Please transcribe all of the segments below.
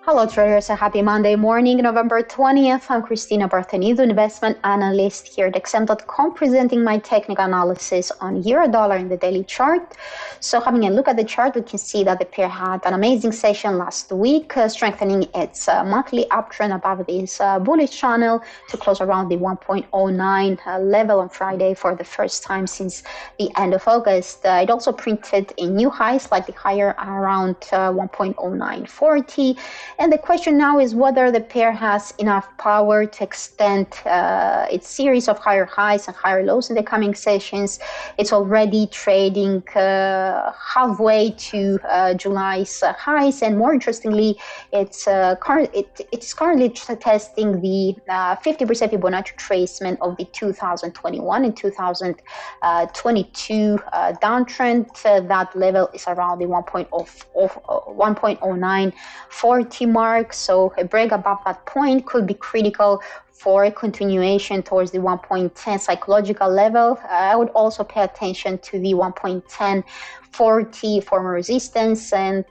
Hello traders, a happy Monday morning, November 20th. I'm Christina Barthenido, investment analyst here at XM.com, presenting my technical analysis on euro-dollar in the daily chart. So having a look at the chart, we can see that the pair had an amazing session last week, strengthening its monthly uptrend above this bullish channel to close around the 1.09 level on Friday for the first time since the end of August. It also printed a new high, slightly higher, around 1.0940. And the question now is whether the pair has enough power to extend its series of higher highs and higher lows in the coming sessions. It's already trading halfway to July's highs, and more interestingly, it's currently testing the 50% Fibonacci retracement of the 2021 and 2022 downtrend. That level is around the 1.0940 mark, so a break above that point could be critical for a continuation towards the 1.10 psychological level. I would also pay attention to the 1.1040 former resistance, and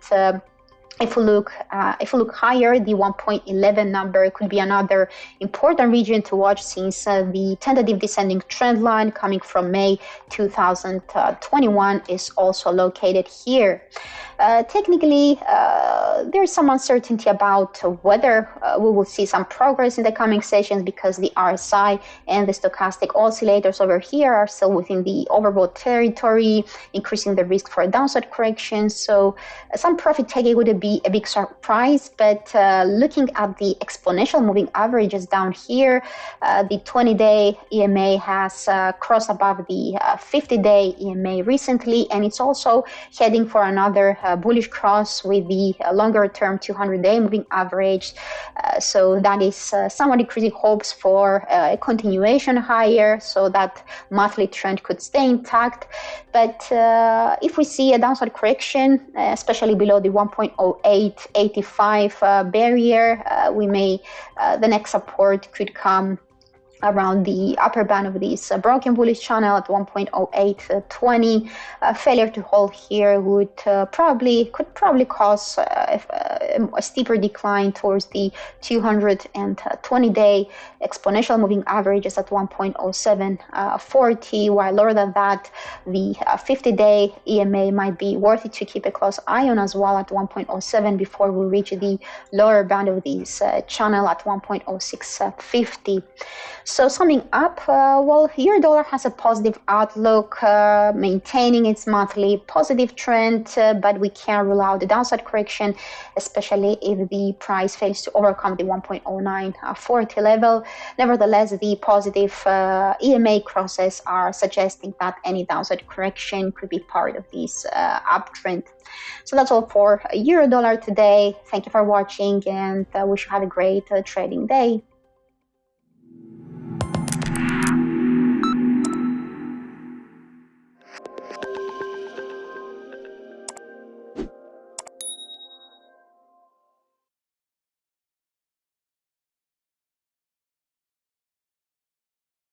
if we look higher, the 1.11 number could be another important region to watch, since the tentative descending trend line coming from May 2021 is also located here. Technically, there's some uncertainty about whether we will see some progress in the coming sessions, because the RSI and the stochastic oscillators over here are still within the overbought territory, increasing the risk for a downside correction. So some profit taking would be a big surprise, but looking at the exponential moving averages down here, the 20-day EMA has crossed above the 50-day EMA recently, and it's also heading for another bullish cross with the longer-term 200-day moving average. So that is somewhat increasing hopes for a continuation higher, so that monthly trend could stay intact. But if we see a downside correction, especially below the 1.0885 barrier, the next support could come around the upper band of this broken bullish channel at 1.0820. Failure to hold here could probably cause a steeper decline towards the 220-day exponential moving averages at 1.0740. While lower than that, the 50-day EMA might be worth it to keep a close eye on as well at 1.07 before we reach the lower bound of this channel at 1.0650. So summing up, well, euro-dollar has a positive outlook, maintaining its monthly positive trend, but we can't rule out the downside correction, especially if the price fails to overcome the 1.0940 level. Nevertheless, the positive EMA crosses are suggesting that any downside correction could be part of this uptrend. So that's all for euro-dollar today. Thank you for watching, and wish you have a great trading day.